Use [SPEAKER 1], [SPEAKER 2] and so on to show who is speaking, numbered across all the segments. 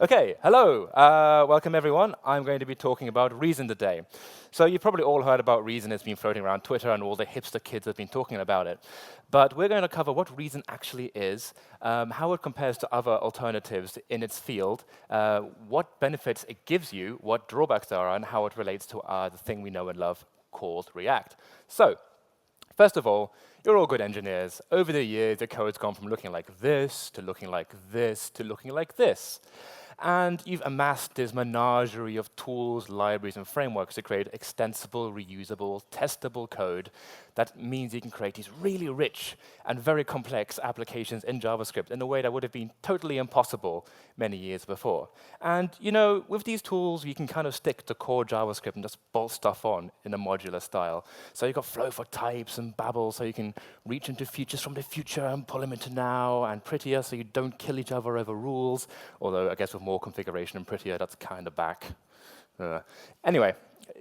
[SPEAKER 1] Okay, hello. Welcome, everyone. I'm going to be talking about Reason today. So you've probably all heard about Reason. It's been floating around Twitter, and all the hipster kids have been talking about it. But we're going to cover what Reason actually is, how it compares to other alternatives in its field, what benefits it gives you, what drawbacks there are, and how it relates to the thing we know and love called React. So, first of all, you're all good engineers. Over the years, the code's gone from looking like this, to looking like this, to looking like this. And you've amassed this menagerie of tools, libraries, and frameworks to create extensible, reusable, testable code that means you can create these really rich and very complex applications in JavaScript in a way that would have been totally impossible many years before. And you know, with these tools, you can kind of stick to core JavaScript and just bolt stuff on in a modular style. So you've got Flow for types and Babel, so you can reach into features from the future and pull them into now, and Prettier, so you don't kill each other over rules, although I guess with more configuration and Prettier, that's kind of back. Anyway,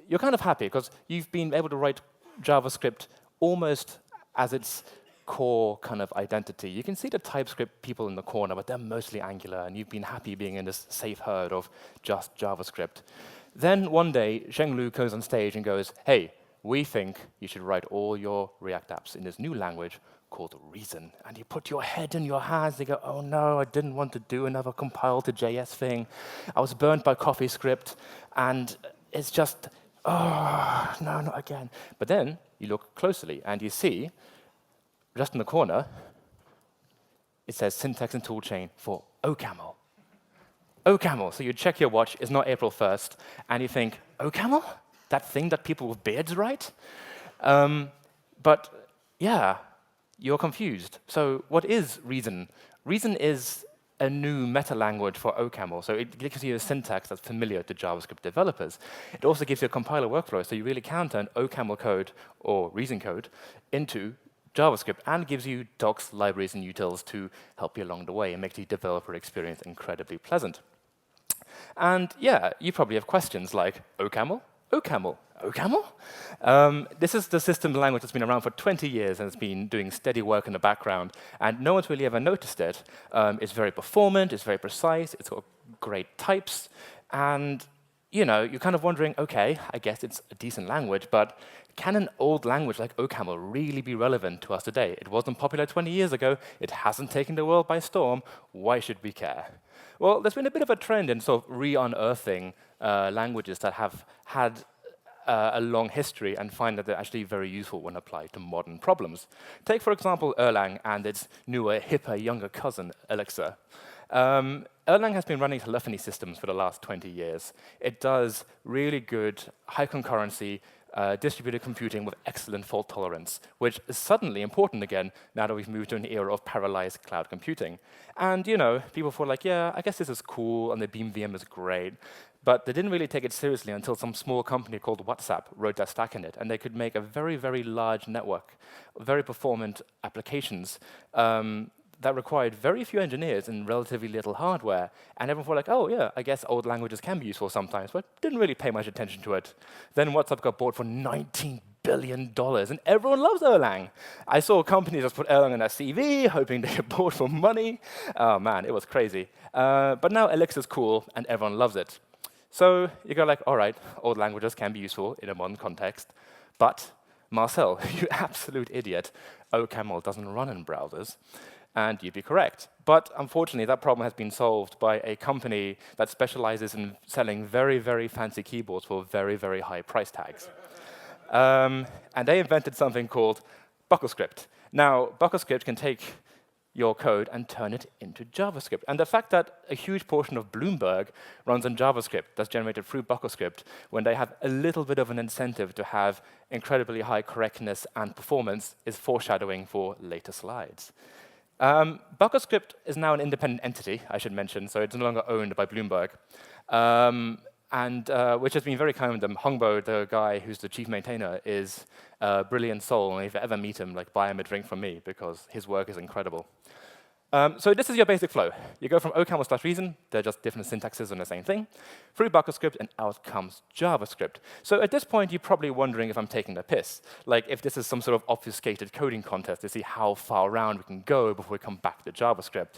[SPEAKER 1] you're kind of happy because you've been able to write JavaScript almost as its core kind of identity. You can see the TypeScript people in the corner, but they're mostly Angular, and you've been happy being in this safe herd of just JavaScript. Then one day, Zheng Lu goes on stage and goes, hey, we think you should write all your React apps in this new language called Reason. And you put your head in your hands, you go, oh no, I didn't want to do another compile to JS thing. I was burnt by CoffeeScript, and it's just, oh, no, not again. But then you look closely, and you see, just in the corner, it says syntax and toolchain for OCaml. OCaml, so you check your watch, it's not April 1st, and you think, OCaml? That thing that people with beards write? But yeah, you're confused. So what is Reason? Reason is a new meta-language for OCaml. So it gives you a syntax that's familiar to JavaScript developers. It also gives you a compiler workflow, so you really can turn OCaml code or Reason code into JavaScript, and gives you docs, libraries, and utils to help you along the way and make the developer experience incredibly pleasant. And yeah, you probably have questions like, OCaml? OCaml? OCaml? This is the system language that's been around for 20 years and has been doing steady work in the background, and no one's really ever noticed it. It's very performant, it's very precise, it's got great types, and you know, you're kind of wondering, okay, I guess it's a decent language, but can an old language like OCaml really be relevant to us today? It wasn't popular 20 years ago, it hasn't taken the world by storm, why should we care? Well, there's been a bit of a trend in sort of re-unearthing languages that have had a long history and find that they're actually very useful when applied to modern problems. Take, for example, Erlang and its newer, hipper, younger cousin, Elixir. Erlang has been running telephony systems for the last 20 years. It does really good high concurrency, distributed computing with excellent fault tolerance, which is suddenly important again now that we've moved to an era of parallelized cloud computing. And you know, people thought like, yeah, I guess this is cool, and the Beam VM is great. But they didn't really take it seriously until some small company called WhatsApp wrote their stack in it, and they could make a very, very large network, very performant applications that required very few engineers and relatively little hardware. And everyone thought like, oh yeah, I guess old languages can be useful sometimes, but didn't really pay much attention to it. Then WhatsApp got bought for $19 billion, and everyone loves Erlang. I saw companies just put Erlang in their CV, hoping they get bought for money. Oh man, it was crazy. But now Elixir's cool, and everyone loves it. So you go like, all right, old languages can be useful in a modern context, but Marcel, you absolute idiot, OCaml doesn't run in browsers. And you'd be correct. But unfortunately, that problem has been solved by a company that specializes in selling very, very fancy keyboards for very, very high price tags. And they invented something called BuckleScript. Now, BuckleScript can take your code and turn it into JavaScript. And the fact that a huge portion of Bloomberg runs on JavaScript that's generated through BuckleScript, when they have a little bit of an incentive to have incredibly high correctness and performance, is foreshadowing for later slides. BuckleScript is now an independent entity, I should mention, so it's no longer owned by Bloomberg, which has been very kind of them. Hongbo, the guy who's the chief maintainer, is a brilliant soul, and if you ever meet him, like, buy him a drink from me, because his work is incredible. So this is your basic flow. You go from OCaml/Reason, they're just different syntaxes on the same thing, through BuckleScript, and out comes JavaScript. So at this point, you're probably wondering if I'm taking the piss, like if this is some sort of obfuscated coding contest to see how far around we can go before we come back to JavaScript.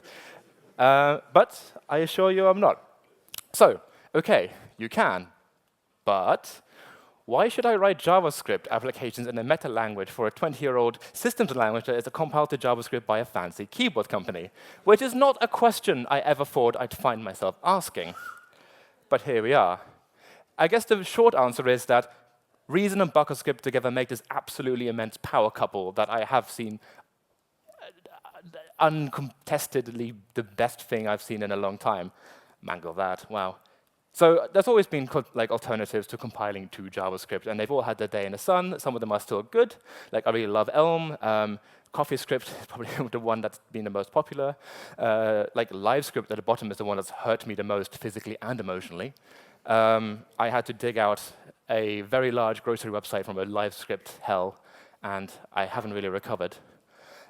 [SPEAKER 1] But I assure you I'm not. So, OK, you can. But why should I write JavaScript applications in a meta language for a 20-year-old systems language that is compiled to JavaScript by a fancy keyboard company? Which is not a question I ever thought I'd find myself asking. But here we are. I guess the short answer is that Reason and BuckerScript together make this absolutely immense power couple that I have seen uncontestedly the best thing I've seen in a long time. Mangle that, wow. So there's always been alternatives to compiling to JavaScript, and they've all had their day in the sun. Some of them are still good. Like I really love Elm. CoffeeScript is probably the one that's been the most popular. Like LiveScript at the bottom is the one that's hurt me the most physically and emotionally. I had to dig out a very large grocery website from a LiveScript hell, and I haven't really recovered.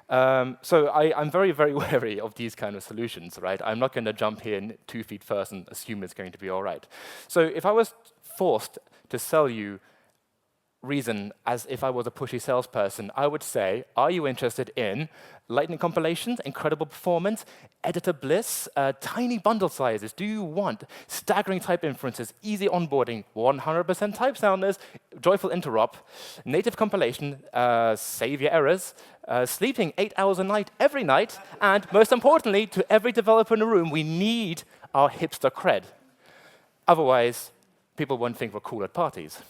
[SPEAKER 1] So I'm very, very wary of these kind of solutions, right? I'm not going to jump here in 2 feet first and assume it's going to be all right. So if I was forced to sell you Reason as if I was a pushy salesperson, I would say, are you interested in lightning compilations, incredible performance, editor bliss, tiny bundle sizes? Do you want staggering type inferences, easy onboarding, 100% type soundness, joyful interop, native compilation, save your errors, sleeping 8 hours a night every night, and most importantly, to every developer in the room, we need our hipster cred. Otherwise, people won't think we're cool at parties.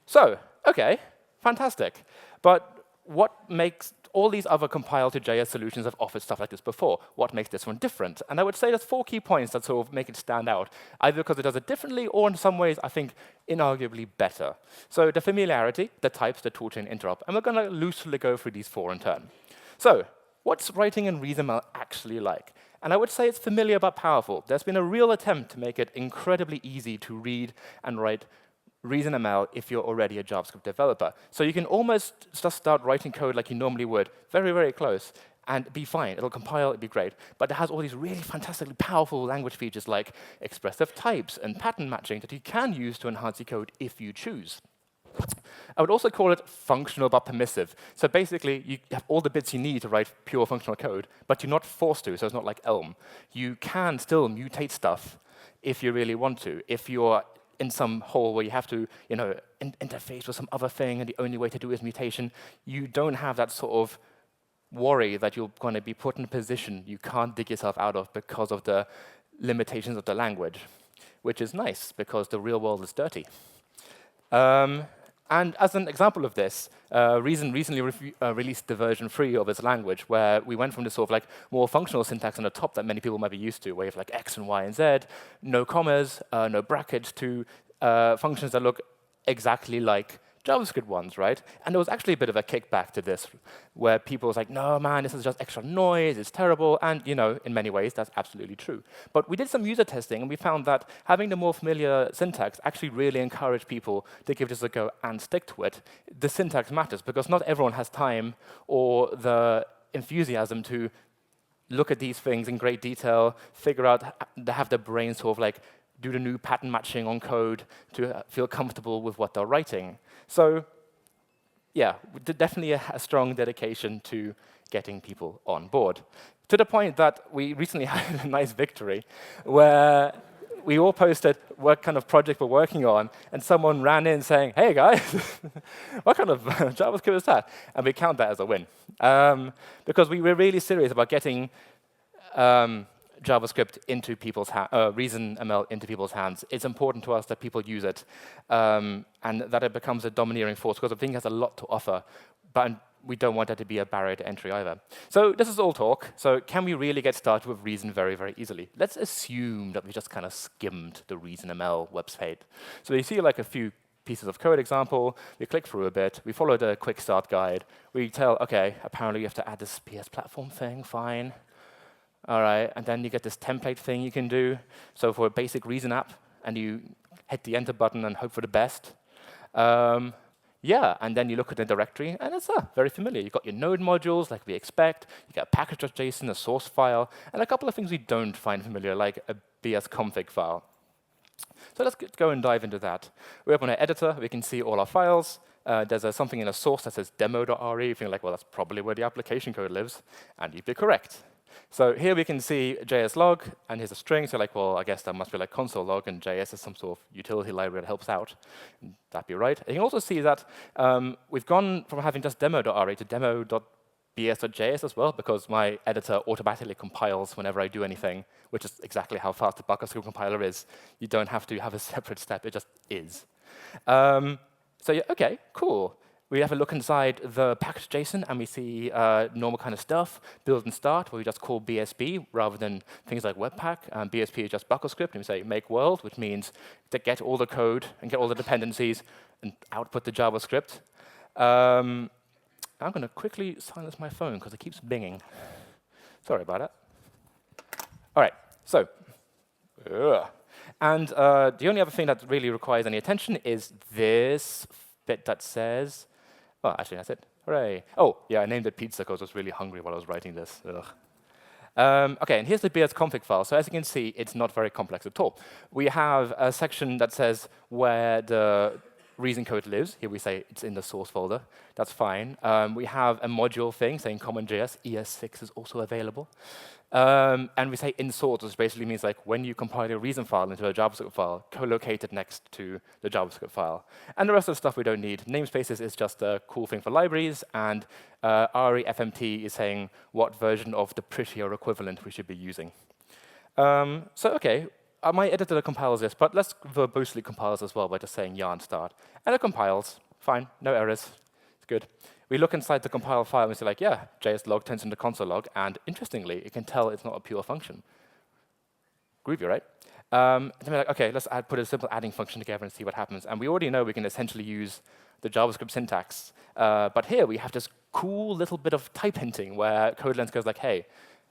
[SPEAKER 1] So, OK, fantastic. But what makes all these other compile-to-JS solutions have offered stuff like this before? What makes this one different? And I would say there's 4 key points that sort of make it stand out, either because it does it differently or in some ways, I think, inarguably better. So the familiarity, the types, the toolchain interop. And we're going to loosely go through these 4 in turn. So what's writing in ReasonML actually like? And I would say it's familiar but powerful. There's been a real attempt to make it incredibly easy to read and write ReasonML if you're already a JavaScript developer. So you can almost just start writing code like you normally would, very, very close, and be fine. It'll compile, it'll be great. But it has all these really fantastically powerful language features like expressive types and pattern matching that you can use to enhance your code if you choose. I would also call it functional but permissive. So basically, you have all the bits you need to write pure functional code, but you're not forced to, so it's not like Elm. You can still mutate stuff if you really want to. If you're in some hole where you have to interface with some other thing, and the only way to do it is mutation, you don't have that sort of worry that you're going to be put in a position you can't dig yourself out of because of the limitations of the language, which is nice, because the real world is dirty. And as an example of this, Reason recently released the version 3 of its language, where we went from this sort of more functional syntax on the top that many people might be used to, where you have X and Y and Z, no commas, no brackets, to functions that look exactly like JavaScript ones, right? And there was actually a bit of a kickback to this, where people was like, no, man, this is just extra noise, it's terrible. And in many ways, that's absolutely true. But we did some user testing, and we found that having the more familiar syntax actually really encouraged people to give this a go and stick to it. The syntax matters, because not everyone has time or the enthusiasm to look at these things in great detail, figure out, have their brain sort of do the new pattern matching on code to feel comfortable with what they're writing. So yeah, definitely a strong dedication to getting people on board. To the point that we recently had a nice victory where we all posted what kind of project we're working on, and someone ran in saying, hey guys, what kind of JavaScript is that? And we count that as a win. Because we were really serious about getting JavaScript into people's ReasonML into people's hands. It's important to us that people use it and that it becomes a domineering force, because I think it has a lot to offer, but we don't want that to be a barrier to entry either. So this is all talk. So can we really get started with Reason very, very easily? Let's assume that we just kind of skimmed the ReasonML website. So you see a few pieces of code example, we click through a bit, we follow the quick start guide, we tell, OK, apparently you have to add this PS platform thing, fine. All right, and then you get this template thing you can do. So for a basic Reason app, and you hit the enter button and hope for the best. Yeah, and then you look at the directory, and it's very familiar. You've got your node modules, like we expect. You get a package.json, a source file, and a couple of things we don't find familiar, like a bsconfig file. So let's go and dive into that. We open our editor. We can see all our files. There's something in a source that says demo.re. You think well, that's probably where the application code lives, and you'd be correct. So here we can see JS log, and here's a string. So like, well, I guess that must be like console log, and JS is some sort of utility library that helps out. And that'd be right. And you can also see that we've gone from having just demo.ra to demo.bs.js as well, because my editor automatically compiles whenever I do anything, which is exactly how fast the BuckleScript compiler is. You don't have to have a separate step. It just is. So yeah, OK, cool. We have a look inside the package.json, and we see normal kind of stuff, build and start, where we just call BSB rather than things like Webpack. BSB is just BuckleScript, and we say make world, which means to get all the code and get all the dependencies and output the JavaScript. I'm going to quickly silence my phone because it keeps binging. Sorry about that. All right, so. And the only other thing that really requires any attention is this bit that says, well, actually, that's it. Hooray. Oh, yeah, I named it pizza because I was really hungry while I was writing this. OK, and here's the bs.config file. So as you can see, it's not very complex at all. We have a section that says where the reason code lives. Here we say it's in the source folder. That's fine. We have a module thing saying common.js. ES6 is also available. And we say in source, which basically means like when you compile your reason file into a JavaScript file, co-locate it next to the JavaScript file. And the rest of the stuff we don't need. Namespaces is just a cool thing for libraries, and REFMT is saying what version of the prettier equivalent we should be using. So OK, my editor compiles this, but let's verbosely compile this as well by just saying yarn start. And it compiles. Fine, no errors. It's good. We look inside the compile file and we say, like, yeah, JS log turns into console log. And interestingly, it can tell it's not a pure function. Groovy, right? And then we're like, OK, let's put a simple adding function together and see what happens. And we already know we can essentially use the JavaScript syntax. But here we have this cool little bit of type hinting where CodeLens goes like, hey,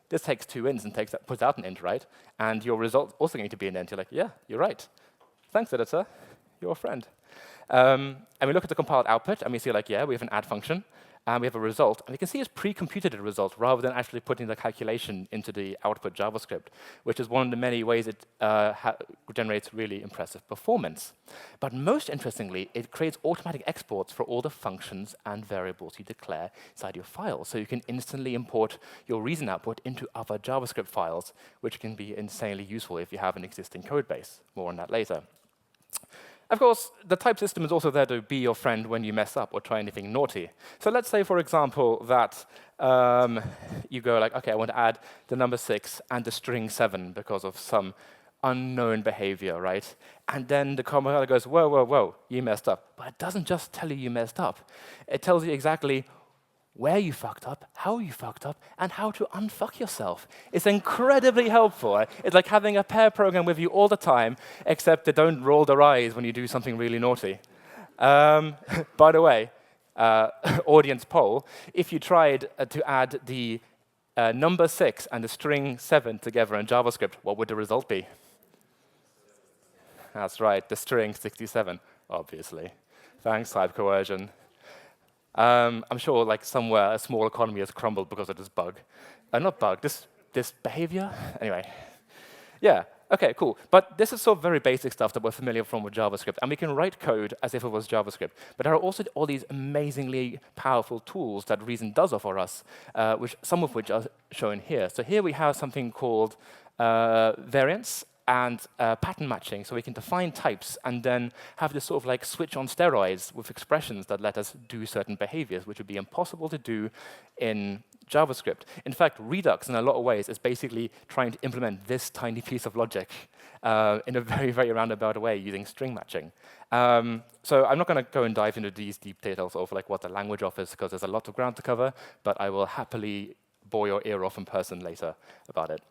[SPEAKER 1] this takes 2 ints and puts out an int, right? And your result also going to be an int. You're like, yeah, you're right. Thanks, editor. You're a friend. And we look at the compiled output, and we see, like, yeah, we have an add function, and we have a result. And you can see it's pre-computed a result rather than actually putting the calculation into the output JavaScript, which is one of the many ways it generates really impressive performance. But most interestingly, it creates automatic exports for all the functions and variables you declare inside your file. So you can instantly import your reason output into other JavaScript files, which can be insanely useful if you have an existing code base. More on that later. Of course, the type system is also there to be your friend when you mess up or try anything naughty. So let's say, for example, that you go like, OK, I want to add the number 6 and the string 7 because of some unknown behavior, right? And then the compiler goes, whoa, whoa, whoa, you messed up. But it doesn't just tell you messed up. It tells you exactly where you fucked up, how you fucked up, and how to unfuck yourself. It's incredibly helpful. It's like having a pair program with you all the time, except they don't roll their eyes when you do something really naughty. By the way, audience poll, if you tried to add the number 6 and the string 7 together in JavaScript, what would the result be? That's right, the string 67, obviously. Thanks, type coercion. I'm sure, like somewhere, a small economy has crumbled because of this bug. Not bug, this behavior. Anyway, yeah. OK, cool. But this is sort of very basic stuff that we're familiar from with JavaScript. And we can write code as if it was JavaScript. But there are also all these amazingly powerful tools that Reason does offer us, some of which are shown here. So here we have something called variance and pattern matching, so we can define types and then have this sort of like switch on steroids with expressions that let us do certain behaviors, which would be impossible to do in JavaScript. In fact, Redux, in a lot of ways, is basically trying to implement this tiny piece of logic in a very, very roundabout way using string matching. So I'm not going to go and dive into these deep details of like what the language offers, because there's a lot of ground to cover, but I will happily bore your ear off in person later about it.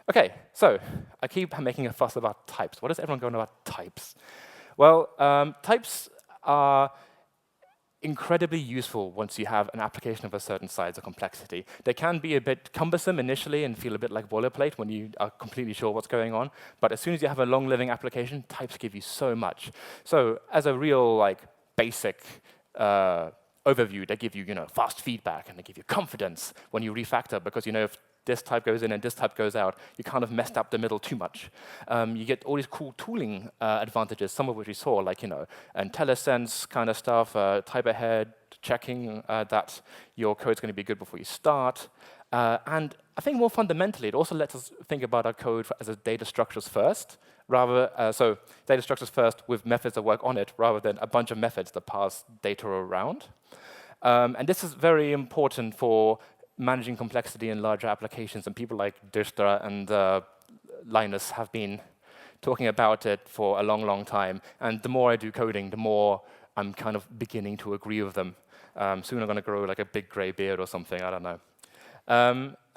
[SPEAKER 1] OK, so I keep making a fuss about types. What does everyone go on about types? Well, types are incredibly useful once you have an application of a certain size or complexity. They can be a bit cumbersome initially and feel a bit like boilerplate when you are completely sure what's going on. But as soon as you have a long-living application, types give you so much. So as a real like basic overview, they give you fast feedback, and they give you confidence when you refactor, because if this type goes in and this type goes out, you kind of messed up the middle too much. You get all these cool tooling advantages, some of which we saw, like IntelliSense kind of stuff, type ahead, checking that your code's going to be good before you start. And I think more fundamentally, it also lets us think about our code as a data structures first, so data structures first with methods that work on it, rather than a bunch of methods that pass data around. And this is very important for managing complexity in larger applications, and people like Dijkstra and Linus have been talking about it for a long, long time. And the more I do coding, the more I'm kind of beginning to agree with them. Soon I'm going to grow like a big gray beard or something, I don't know.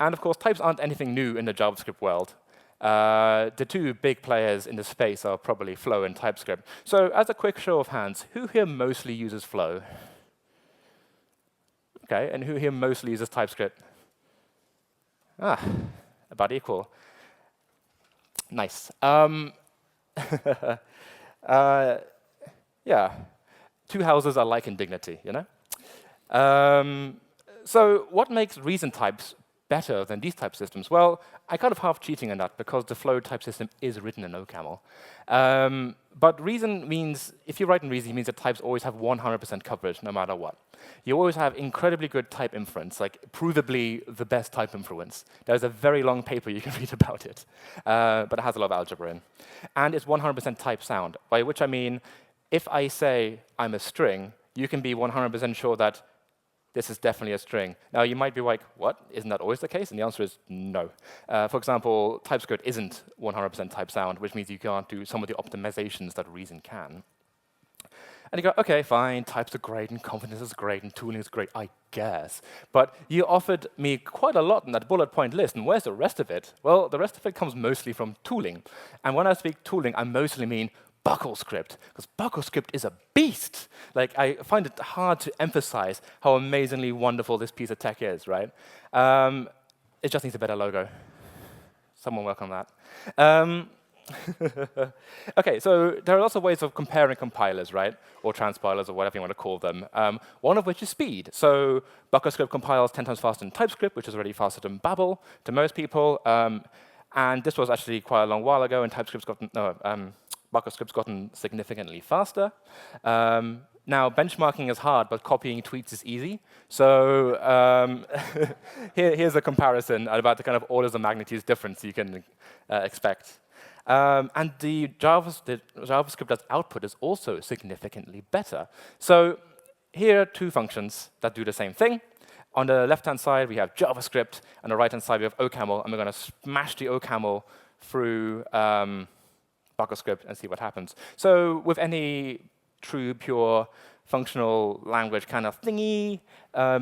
[SPEAKER 1] And of course, types aren't anything new in the JavaScript world. The two big players in the space are probably Flow and TypeScript. So as a quick show of hands, who here mostly uses Flow? OK, and who here mostly uses TypeScript? Ah, about equal. Nice. Yeah, two houses are like in dignity, you know? So what makes reason types better than these type systems? Well, I kind of half cheating on that because the Flow type system is written in OCaml. But reason means, if you write in reason, it means that types always have 100% coverage no matter what. You always have incredibly good type inference, like provably the best type inference. There's a very long paper you can read about it, but it has a lot of algebra in. And it's 100% type sound, by which I mean, if I say I'm a string, you can be 100% sure that this is definitely a string. Now, you might be like, what? Isn't that always the case? And the answer is no. For example, TypeScript isn't 100% type sound, which means you can't do some of the optimizations that Reason can. And you go, OK, fine, types are great, and confidence is great, and tooling is great, I guess. But you offered me quite a lot in that bullet point list, and where's the rest of it? Well, the rest of it comes mostly from tooling. And when I speak tooling, I mostly mean BuckleScript, because BuckleScript is a beast. Like, I find it hard to emphasize how amazingly wonderful this piece of tech is, right? It just needs a better logo. Someone work on that. OK, so there are lots of ways of comparing compilers, right? Or transpilers, or whatever you want to call them. One of which is speed. So BuckleScript compiles 10 times faster than TypeScript, which is already faster than Babel to most people. And this was actually quite a long while ago, and BuckleScript's gotten significantly faster. Now, benchmarking is hard, but copying tweets is easy. So here's a comparison about the kind of orders of magnitude difference you can expect. And the JavaScript as output is also significantly better. So here are two functions that do the same thing. On the left-hand side, we have JavaScript. On the right-hand side, we have OCaml. And we're going to smash the OCaml through BuckleScript and see what happens. So with any true, pure, functional language kind of thingy,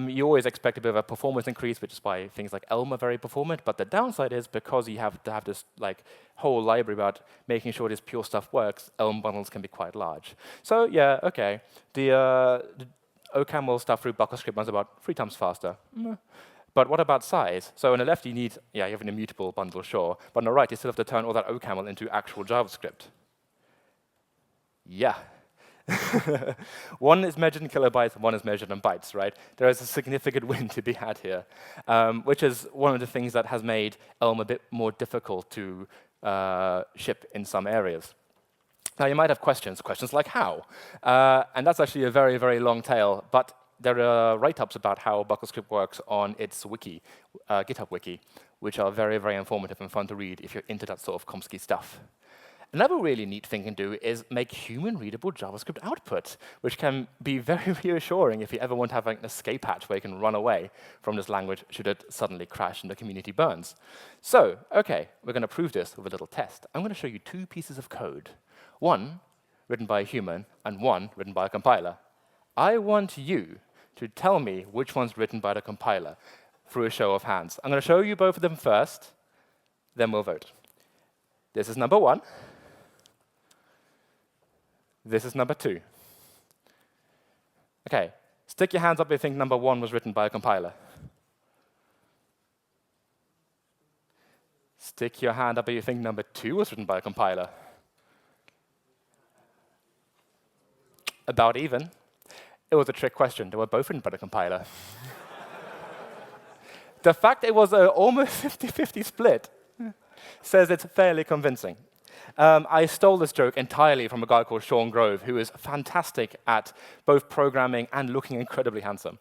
[SPEAKER 1] you always expect a bit of a performance increase, which is why things like Elm are very performant. But the downside is because you have to have this like whole library about making sure this pure stuff works, Elm bundles can be quite large. So yeah, OK. The OCaml stuff through BuckleScript runs about 3 times faster. But what about size? So on the left, you have an immutable bundle, sure. But on the right, you still have to turn all that OCaml into actual JavaScript. Yeah. One is measured in kilobytes, and one is measured in bytes, right? There is a significant win to be had here, which is one of the things that has made Elm a bit more difficult to ship in some areas. Now, you might have questions like how? And that's actually a very, very long tail. But there are write-ups about how BuckleScript works on its wiki, GitHub wiki, which are very, very informative and fun to read if you're into that sort of Chomsky stuff. Another really neat thing you can do is make human-readable JavaScript output, which can be very reassuring if you ever want to have like, an escape hatch where you can run away from this language should it suddenly crash and the community burns. So, OK, we're going to prove this with a little test. I'm going to show you 2 pieces of code, one written by a human and one written by a compiler. I want you to tell me which one's written by the compiler through a show of hands. I'm going to show you both of them first, then we'll vote. This is number 1. This is number 2. OK, stick your hands up if you think number 1 was written by a compiler. Stick your hand up if you think number 2 was written by a compiler. About even. It was a trick question. They were both written by the compiler. The fact it was an almost 50-50 split says it's fairly convincing. I stole this joke entirely from a guy called Sean Grove, who is fantastic at both programming and looking incredibly handsome.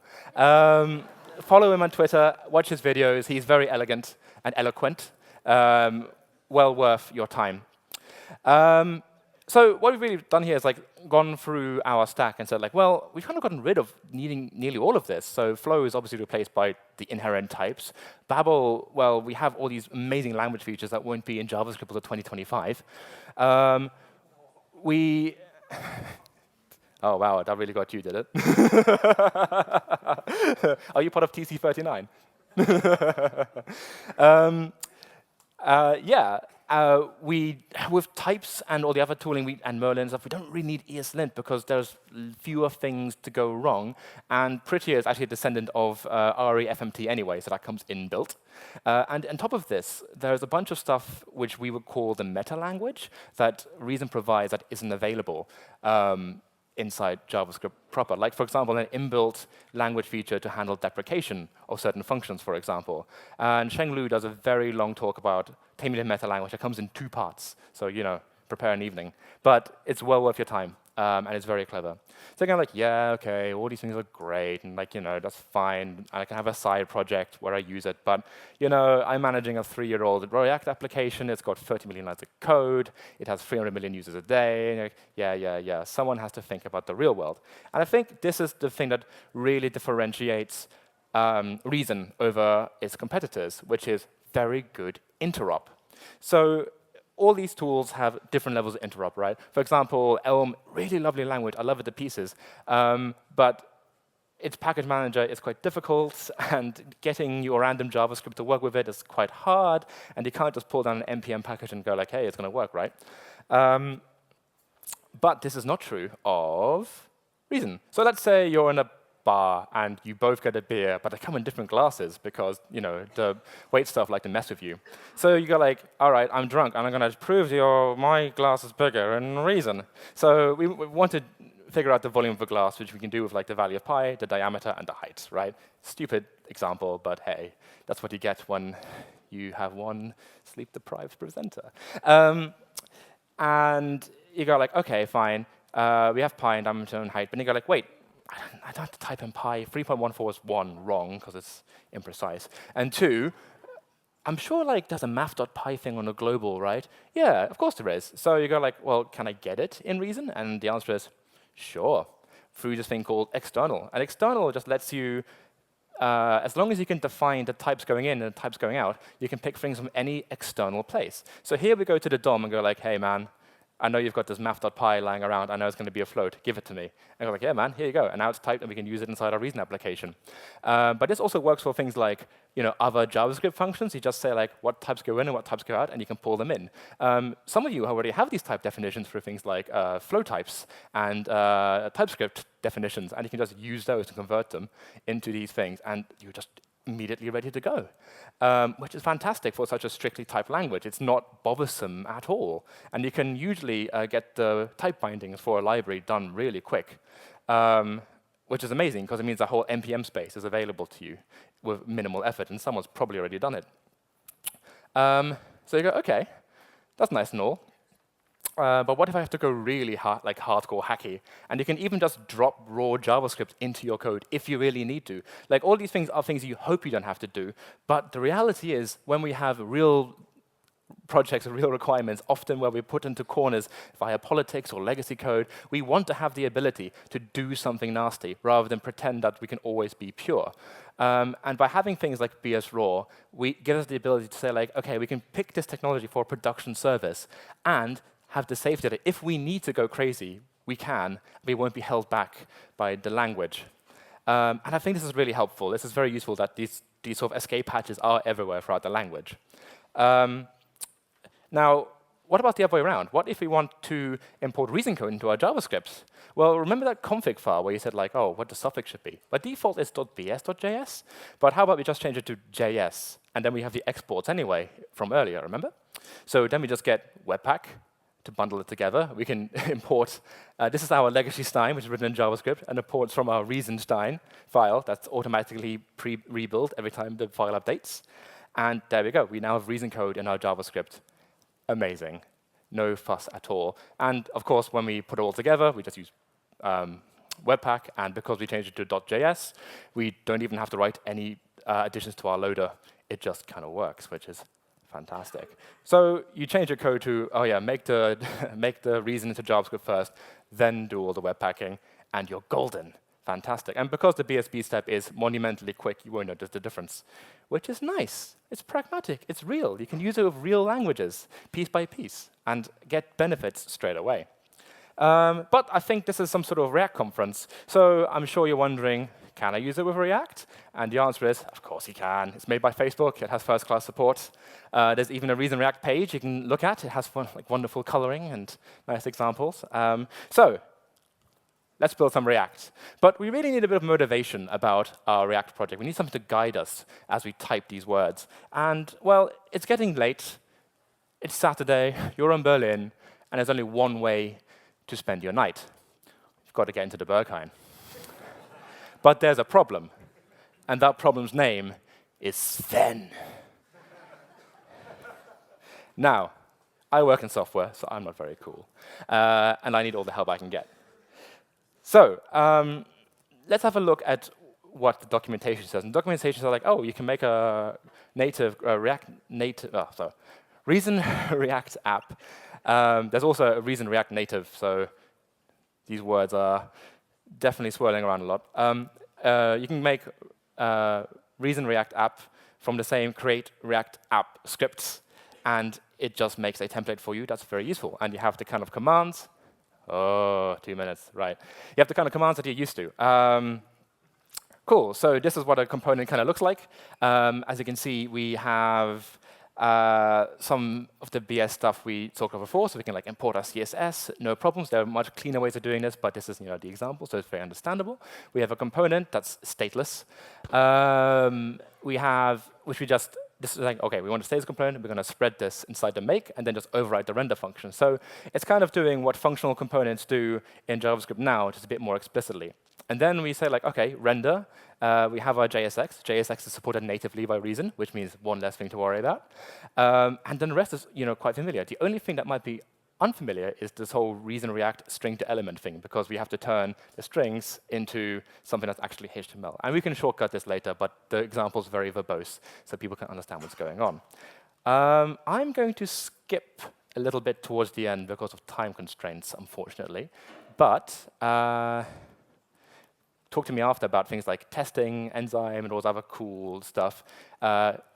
[SPEAKER 1] follow him on Twitter, watch his videos. He's very elegant and eloquent. Well worth your time. So what we've really done here is like gone through our stack and said like, well, we've kind of gotten rid of needing nearly all of this. So Flow is obviously replaced by the inherent types. Babel, well, we have all these amazing language features that won't be in JavaScript until 2025. Oh, wow, that really got you, did it? Are you part of TC39? Yeah. With types and all the other tooling and Merlin and stuff, we don't really need ESLint because there's fewer things to go wrong. And Prettier is actually a descendant of ReFMT anyway, so that comes inbuilt. And on top of this, there's a bunch of stuff which we would call the meta language that Reason provides that isn't available inside JavaScript proper. Like, for example, an inbuilt language feature to handle deprecation of certain functions, for example. And Sheng Lu does a very long talk about taming the meta language that comes in 2 parts. So, prepare an evening. But it's well worth your time, and it's very clever. So again, like, yeah, OK, all these things are great, and like, that's fine. I can have a side project where I use it. But, I'm managing a 3-year-old React application. It's got 30 million lines of code. It has 300 million users a day. And like, yeah. Someone has to think about the real world. And I think this is the thing that really differentiates Reason over its competitors, which is very good interop. So all these tools have different levels of interop, right? For example, Elm, really lovely language. I love it to pieces. But its package manager is quite difficult, and getting your random JavaScript to work with it is quite hard. And you can't just pull down an npm package and go like, hey, it's going to work, right? But this is not true of Reason. So let's say you're in a bar and you both get a beer, but they come in different glasses because the wait staff like to mess with you. So you go like, all right, I'm drunk, and I'm going to prove to you my glass is bigger in Reason. So we want to figure out the volume of a glass, which we can do with like the value of pi, the diameter, and the height, right? Stupid example, but hey, that's what you get when you have one sleep-deprived presenter. And you go like, OK, fine. We have pi and diameter and height. But you go like, wait, I don't have to type in pi. 3.14 is 1, wrong, because it's imprecise. And 2, I'm sure like there's a math.py thing on a global, right? Yeah, of course there is. So you go like, well, can I get it in Reason? And the answer is, sure, through this thing called external. And external just lets you, as long as you can define the types going in and the types going out, you can pick things from any external place. So here we go to the DOM and go like, hey, man, I know you've got this math.py lying around. I know it's going to be a float. Give it to me. And I'm like, yeah, man, here you go. And now it's typed, and we can use it inside our Reason application. But this also works for things like other JavaScript functions. You just say like what types go in and what types go out, and you can pull them in. Some of you already have these type definitions for things like flow types and TypeScript definitions, and you can just use those to convert them into these things, and you're just immediately ready to go, which is fantastic for such a strictly typed language. It's not bothersome at all. And you can usually get the type bindings for a library done really quick, which is amazing, because it means the whole npm space is available to you with minimal effort, and someone's probably already done it. So you go, OK, that's nice and all. But what if I have to go really hardcore hacky? And you can even just drop raw JavaScript into your code if you really need to. Like, all these things are things you hope you don't have to do. But the reality is, when we have real projects with real requirements, often where we're put into corners via politics or legacy code, we want to have the ability to do something nasty rather than pretend that we can always be pure. And by having things like BS Raw, we give us the ability to say, like, OK, we can pick this technology for a production service and have the safety that if we need to go crazy, we can. We won't be held back by the language. And I think this is really helpful. This is very useful that these sort of escape hatches are everywhere throughout the language. Now, what about the other way around? What if we want to import Reason code into our JavaScripts? Well, remember that config file where you said, like, oh, what the suffix should be? By default, it's .bs.js. But how about we just change it to JS? And then we have the exports anyway from earlier, remember? So then we just get Webpack to bundle it together. We can import, this is our legacy Stein, which is written in JavaScript, and imports from our Reason Stein file that's automatically rebuilt every time the file updates. And there we go. We now have Reason code in our JavaScript. Amazing. No fuss at all. And of course, when we put it all together, we just use Webpack, and because we changed it to .js, we don't even have to write any additions to our loader. It just kind of works, which is fantastic. So you change your code to, oh yeah, make the make the reason into JavaScript first, then do all the Webpacking, and you're golden. Fantastic. And because the BSB step is monumentally quick, you won't notice the difference, which is nice. It's pragmatic. It's real. You can use it with real languages, piece by piece, and get benefits straight away. But I think this is some sort of React conference, so I'm sure you're wondering, can I use it with React? And the answer is, of course you can. It's made by Facebook. It has first-class support. There's even a Reason React page you can look at. It has wonderful coloring and nice examples. So let's build some React. But we really need a bit of motivation about our React project. We need something to guide us as we type these words. And, well, it's getting late. It's Saturday. You're in Berlin. And there's only one way to spend your night. You've got to get into the Berghain. But there's a problem. And that problem's name is Sven. Now, I work in software, so I'm not very cool. And I need all the help I can get. So let's have a look at what the documentation says. And documentation says, like, oh, you can make a native Reason React app. There's also a Reason React Native, so these words are definitely swirling around a lot. You can make Reason React app from the same create React app scripts, and it just makes a template for you. That's very useful. And you have the kind of commands. Oh, 2 minutes, right. You have the kind of commands that you're used to. Cool, so this is what a component kind of looks like. As you can see, we have some of the BS stuff we talked about before, so we can like import our CSS, no problems. There are much cleaner ways of doing this, but this is the example, so it's very understandable. We have a component that's stateless. We have, this is like, OK, we want to stateless component. We're going to spread this inside the make, and then just override the render function. So it's kind of doing what functional components do in JavaScript now, just a bit more explicitly. And then we say, like, OK, render. We have our JSX. JSX is supported natively by Reason, which means one less thing to worry about. And then the rest is quite familiar. The only thing that might be unfamiliar is this whole Reason React string to element thing, because we have to turn the strings into something that's actually HTML. And we can shortcut this later, but the example is very verbose, so people can understand what's going on. I'm going to skip a little bit towards the end because of time constraints, unfortunately. But talk to me after about things like testing, enzyme, and all this other cool stuff.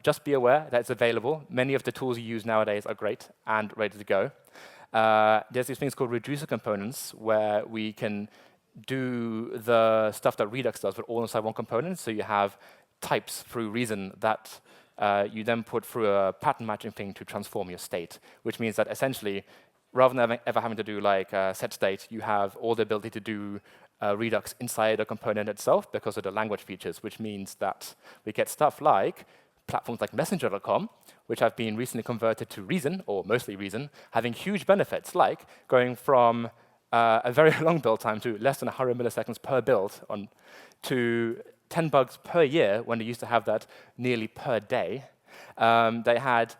[SPEAKER 1] Just be aware that it's available. Many of the tools you use nowadays are great and ready to go. There's these things called reducer components, where we can do the stuff that Redux does, but all inside one component. So you have types through Reason that you then put through a pattern matching thing to transform your state, which means that essentially, rather than ever having to do like set state, you have all the ability to do Redux inside a component itself because of the language features, which means that we get stuff like platforms like Messenger.com, which have been recently converted to Reason, or mostly Reason, having huge benefits, like going from a very long build time to less than 100 milliseconds per build to 10 bugs per year, when they used to have that nearly per day. They had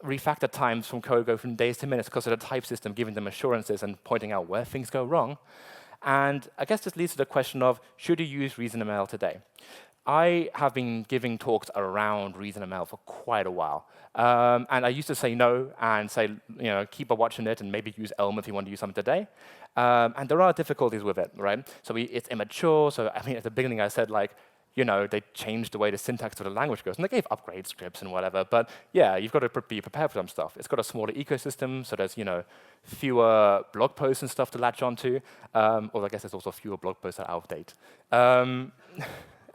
[SPEAKER 1] refactor times from code go from days to minutes because of the type system giving them assurances and pointing out where things go wrong. And I guess this leads to the question of, should you use ReasonML today? I have been giving talks around ReasonML for quite a while. And I used to say no and say, keep a watch on it and maybe use Elm if you want to use something today. And there are difficulties with it, right? So it's immature. So I mean, at the beginning, I said, like, they changed the way the syntax of the language goes. And they gave upgrade scripts and whatever. But yeah, you've got to be prepared for some stuff. It's got a smaller ecosystem, so there's fewer blog posts and stuff to latch onto. Or I guess there's also fewer blog posts that are out of date.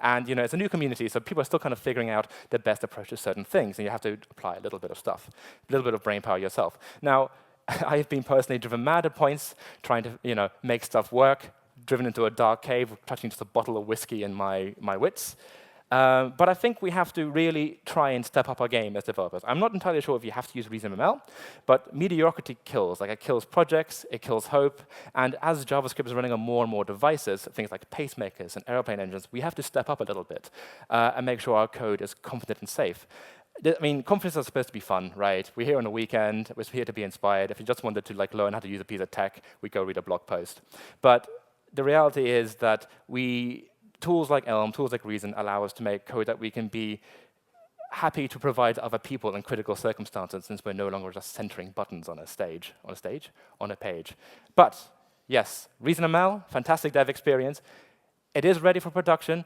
[SPEAKER 1] And it's a new community, so people are still kind of figuring out the best approach to certain things, and you have to apply a little bit of stuff, a little bit of brain power yourself. Now, I've been personally driven mad at points, trying to make stuff work, driven into a dark cave, touching just a bottle of whiskey in my wits. But I think we have to really try and step up our game as developers. I'm not entirely sure if you have to use ReasonML, but mediocrity kills. Like, it kills projects, it kills hope, and as JavaScript is running on more and more devices, things like pacemakers and airplane engines, we have to step up a little bit and make sure our code is confident and safe. I mean, conferences are supposed to be fun, right? We're here on a weekend, we're here to be inspired. If you just wanted to learn how to use a piece of tech, we go read a blog post. But the reality is that tools like Elm, tools like Reason allow us to make code that we can be happy to provide to other people in critical circumstances, since we're no longer just centering buttons on a page. But yes, ReasonML, fantastic dev experience. It is ready for production.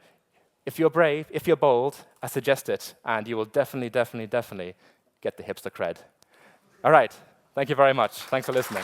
[SPEAKER 1] If you're brave, if you're bold, I suggest it, and you will definitely, definitely, definitely get the hipster cred. All right, thank you very much. Thanks for listening.